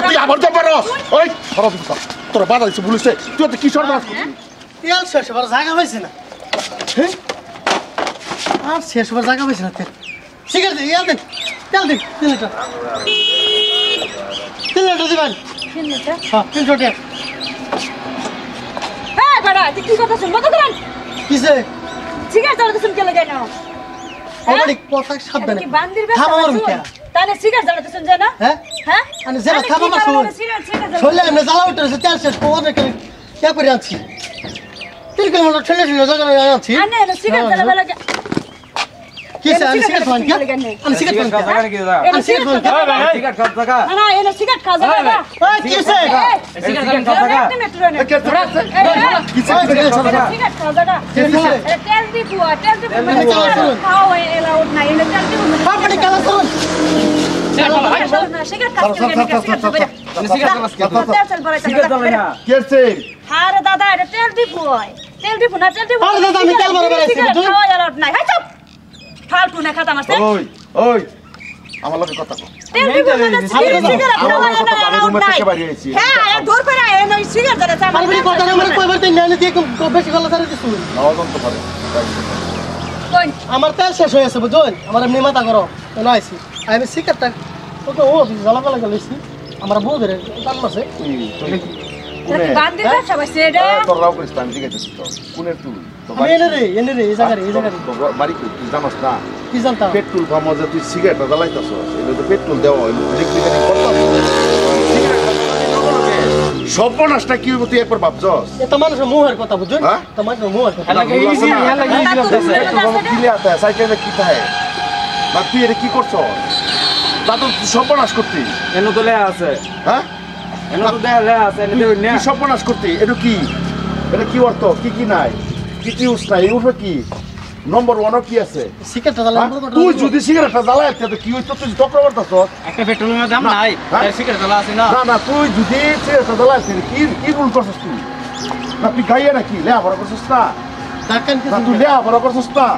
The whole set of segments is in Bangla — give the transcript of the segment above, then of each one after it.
তুই আবার তো পারস ওই তোর বাধা দিচ্ছে বলিছে তুই তো কি সর্বনাশ তেল শেষ হবার জায়গা পাইছে না আর শেষ হবার জায়গা পাইছে না তেল সিগারেট ইয়া দেন তেল দিন 3 লিটার 3 লিটার দিবেন 3 লিটার হ্যাঁ 300 টাকা হ্যাঁ বড় তুই কি কথা শুন বন্ধ করেন কিসে সিগারেট জ্বালাতে শুন কে লাগাই না ওরে কথা সাবধানে কি বান্দির ব্যবসা থামা মারুন কে তাহলে সিগারেট জ্বালাতে শুন যায় না হ্যাঁ হ্যাঁ আমি যেটা থামা মারুন শুনলে আমি জ্বালা উঠেছে তেল শেষ ওরে কে করে আছি 3 কিলোমিটার ঠেলে ঠেলে জায়গা আছি আনে সিগারেট জ্বালাতে লাগে কিসে আমি সিগারেট খান কে আমি সিগারেট খান কে আমি সিগারেট খান কে সিগারেট খাও টাকা না এনে সিগারেট খাওয়া যাবে না ওই কিসে সিগারেট খাও টাকা কিসে সিগারেট খাওয়া যাবে তেল দি পুয়া তেল দি খাও এলা উঠ না এনে তেল দি আপনি কালা শুন সিগারেট খাওয়া কেছে আরে দাদা এটা তেল দি পুয়া তেল দি পুনা তেল দি আরে দাদা আমি তেল বড় বড় আছি খাওয়া যাবে নাই হাই চুপ ফালতু না খাতা মারছে ওই ওই আমার লগে কথা কও তেল দি পুনা সিগারেট খাওয়া যাবে না হ্যাঁ দূর করে এনে সিগারেট জ্বালাতে আর বলি কথা না মানে কয়বার তাই নালে দিয়ে বেশি গলা ধরে দিছু নওজন তো পারে কোন আমার তেল শেষ হয়ে আছে বুঝুন আমার এমনি মাথা গরম তো নাইছি আমি সিগারেটটা ওকে ও জ্বালা গলা গেলেছি আমার বউ ধরে টান মারছে বান্দির ব্যবসা বাইছে এটা তোর রাও করিস আমি ঠিক আছে তো কোনের তুই তো এনে রে এই জায়গায় বাড়ি কই তুই জানাস না কি জানতাম পেট্রোল পাম্প যে তুই সিগারেট জ্বালাইতাছস এটা তো পেট্রোল দেওয়া হইলো ইলেকট্রিক করতাছ সর্বনাশটা কি হইব তুই একবার ভাবছস এটা মানুষের মুহের কথা বুঝুন এটা মানুষের মুহের কথা কিলে আতা সাইকেলে কি থাকে বা তুই এটা কি করছস তা তো সর্বনাশ করতি এনো তো লেয়া আছে হ্যাঁ এনো তো লেয়া আছে এনে দেই না কি সর্বনাশ করতি এটা কি অর্থ কি নাই কি ইউজ নাই এই উঠে কি নম্বর 1 কি আছে সিগারেটটা জ্বালা তুই যদি সিগারেটটা জ্বালায় তো কি হইতো তুই চক্র করতাছস একটা পেট্রোলের দাম নাই সিগারেট জ্বালা আছে না না তুই যদি সিগারেটটা জ্বালায় কি রুল করছস তুই না তুই গাইয়া নাকি লেয়া বড় করছস না ডাক্তার কি তুই লেয়া বড় করছস না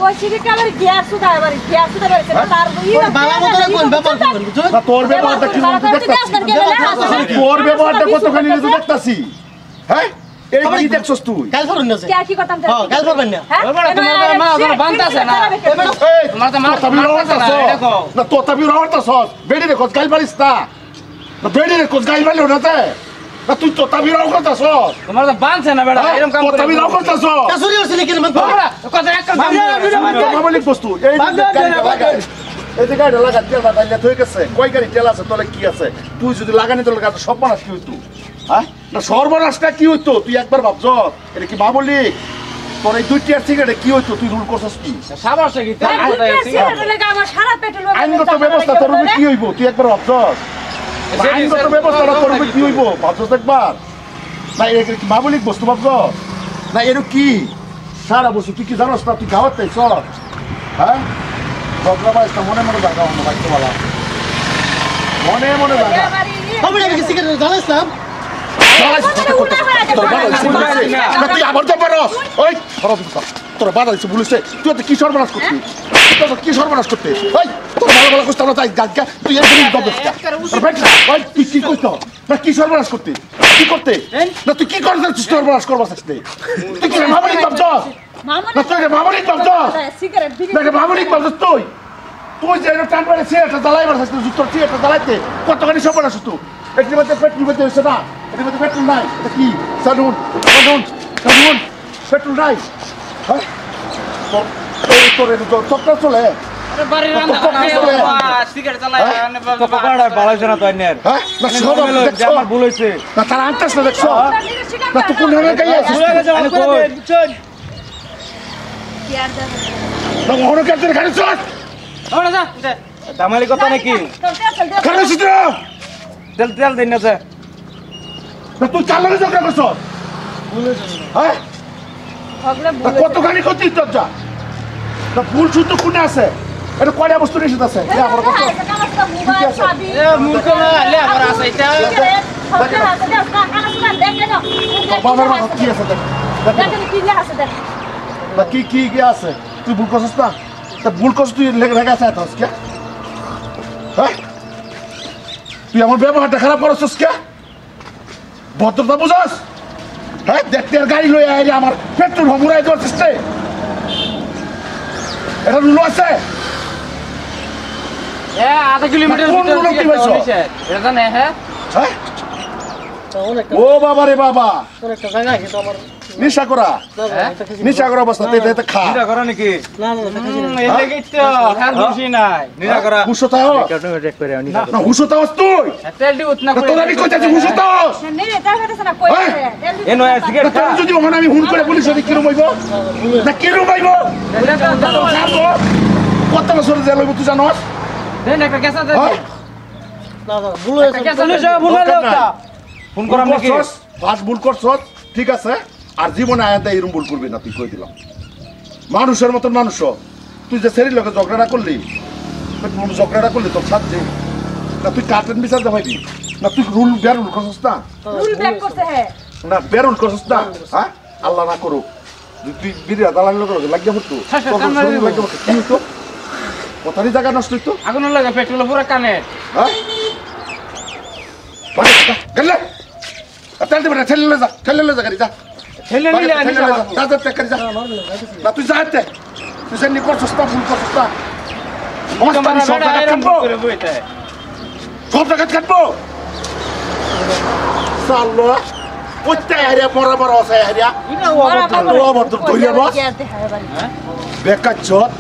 ওই সিগারেট আবার গ্যাস সুদা আবার তার বালা মতো কোন ব্যাপার বুঝুন না তোর ব্যবহারটা কি বলতে দেখতাছিস তোর ব্যবহারটা কতখানি নিয়ে দেখতাছি হ্যাঁ এই কি দেখছস তুই কাল ফরুন না কে কি কথা হ্যাঁ কাল ফরবেন না তোমার মা ধর বানতাছে না এই তোমার তো মা দেখো না তো তবি রাওতাছস বেডি রে কোস গাইল পারিস না বেডি রে কোস গাইল পারিও না তে না তুই তো তবি রাও করতাছস তোমার তো বানছে না বেটা এরকম কাম করে তবি রাও করতাছস কাসুরি হইছে নাকি মত কথা একটা কাম মামলিক বস্তু এই যে গাড়ি লাগা তেল দাইলে থই গেছে কয় গাড়ি তেল আছে তোলে কি আছে তুই যদি লাগানি তোর কাছে সব মানুষ কি হইতো হ্যাঁ না সর্বনাশটা কি হইতো তুই একবার ভাবছ এটা কি মামলিক তোর এই 2 টিয়ার সিগারেটে কি হইতো তুই রুল করছস কি সাবাসে কি সিগারেট লাগা আমার সারা পেট্রোল আইনগত ব্যবস্থা তোর কি হইব তুই একবার ভাবছস আইনগত ব্যবস্থা তোর কি হইব ভাবছস একবার না এটা কি মামলিক বস্তু ভাবছস না এর কি সারা বস্তু তুই কি জানোস না তুই গাওয়াত তাইছ হ্যাঁ বকরাবাইটা মনে জায়গা অন্য বাইতে বলা মনে জায়গা হবে না কি সিগারেট জ্বালাইছলাম তুই আবার তো পারস ওই তোর বাধা দিচ্ছে বলিছে তুই তো কি সর্বনাশ করতি কি সর্বনাশ করতে ওই তোর ভালো ভালো কষ্ট না তাই গাছ তুই তুই কি করত না কি সর্বনাশ করতে কি করতে না তুই কি করতে সর্বনাশ করবার চেষ্টা তুই কি মামলিক ভাবছস না তুই মামলিক ভাবছস সিগারেট না মামলিক ভাবছস তুই যে টান পারে সিগারেটটা জ্বালাইবার চেষ্টা তোর সিগারেটটা জ্বালাইতে কতখানি সর্বনাশ হতো একটি মধ্যে পেট্রোল মধ্যে হচ্ছে না এটির মধ্যে পেট্রোল নাই এটা কি সালুন পেট্রোল নাই হ্যাঁ তোর চক্কর চলে বাড়ির রান্না সিগারেট চালায় তো পকড়া বালাইছ না তো আইনের হ্যাঁ না সব আমার ভুল হইছে না তার আন্তাস না দেখছো না তুই কোন ধরনের গাই আছিস আমি কই চল কি আর যাবে না ওহনো কেটে গাড়ি চল ওরা যা দামালি কথা নাকি গাড়ি সিট তেল দিন না স্যার না তুই চালালে ঝগড়া করছ হ্যাঁ কতখানি করছিস তোর যা না ভুল শুদ্ধ কোনে আছে এটা কয়টা বস্তু নিষেধ আছে মূর্খ না লে আমার আছে এটা কি আছে না কি কি কি আছে তুই ভুল করছিস না তা ভুল করছিস তুই লেগে আছে কে হ্যাঁ তুই আমার ব্যবহারটা খারাপ করছিস কে ভদ্রতা বুঝাস হ্যাঁ দেখতে আর গাড়ি লয়ে আইলে আমার পেট্রোল ভমুরাই করছিস রে এটা রুল আছে আধা কিলোমিটার কোন ভিতরে লোক কি টিকিট পাইছো? নিছে এটা জানে হ্যাঁ হ্যাঁ অনেকটা ও বাবা রে বাবা অনেকটা জায়গা কিন্তু আমার নিশা করা নিশা করা অবস্থাতে এটা খা নিরা করা নাকি না না না খাইছি না। এই লাগেই তো হার খুশি নাই নিরা করা হুশতাও না হুশতাও তুই তেল দি উতনা করে তোরা কি কইতাছিস হুশতাও নেই তার কথা না কই এ নয় সিগারেট খা তোরা যদি ওখানে আমি হুন করে পুলিশ যদি কিরম হইব না কিরম হইব এটা তো ছাড়বো কত বছর জেল হইব তুই জানোস দেন একটা কেসা দে হ্যাঁ না না ভুল হয়েছে কেসা নিছে ভুল দরকার হলো নাই। ফোন করাম নাকি ফার্স্ট ভুল করছস ঠিক আছে আর জীবনে আয়াতে এরকম ভুল করবি না তুই কই দিলাম মানুষের মতন মানুষ হ। তুই যে সেরির লোকে ঝগড়াটা করলি ঝগড়াটা করলি তোর সাথে না তুই কার্টেন বিচার দেখাইবি না তুই রুল বেরুল করছস না রুল ব্রেক করতে হ্যাঁ না বেরুল করছস না হ্যাঁ আল্লাহ না করুক তুই বিরিয়া দালাল লোক লাগিয়ে পড়তো তোর শরীর লাগিয়ে পড়তো কি হতো কথারই জায়গা নষ্ট হইতো আগুন লাগে পেট্রোল পুরো কানে হ্যাঁ গেলে তেল দেবে না ঠেলে যা গাড়ি যা ঠেলে নিলে আনি যা করি যা না তুই যা হাতে তুই সে নিকট সস্তা ভুল করছিস না মস্তানি সব জায়গা কাটবো করে বইতে সব জায়গা কাটবো সাল্লো কোথায় হারিয়া বড় বড় আছে হারিয়া বেকার চত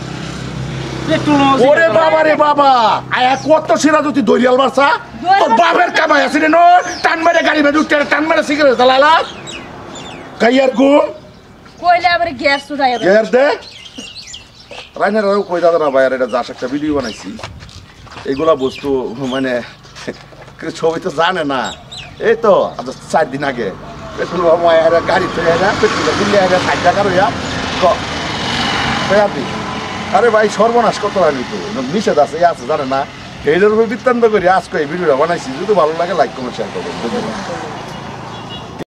ওরে বাবা রে বাবা আয়া কত সিরা যদি দরিয়াল বাসা তোর বাপের কামাই আছে রে নো টান মেরে গাড়ি বেঁধে উঠতে টান মেরে সিগারেট জ্বালালা কাইয়ার গুম কইলে আবার গ্যাস চুদাই গের দে রাইনার আর কই দাদা না ভাই আর এটা যা একটা ভিডিও বানাইছি এগুলা বস্তু মানে ছবি তো জানে না এই তো 4 দিন আগে পেট্রোল পাম্প গাড়ি তো পেট্রোল কিনলে 60 টাকা রইয়া কয়াদি আরে ভাই সর্বনাশ কত রাখবি তো নিষেধ আছে আছে জানে না এইটার উপর বৃত্তান্ত করি আজকে এই ভিডিওটা বানাইছি যদি ভালো লাগে লাইক কমেন্ট শেয়ার করবেন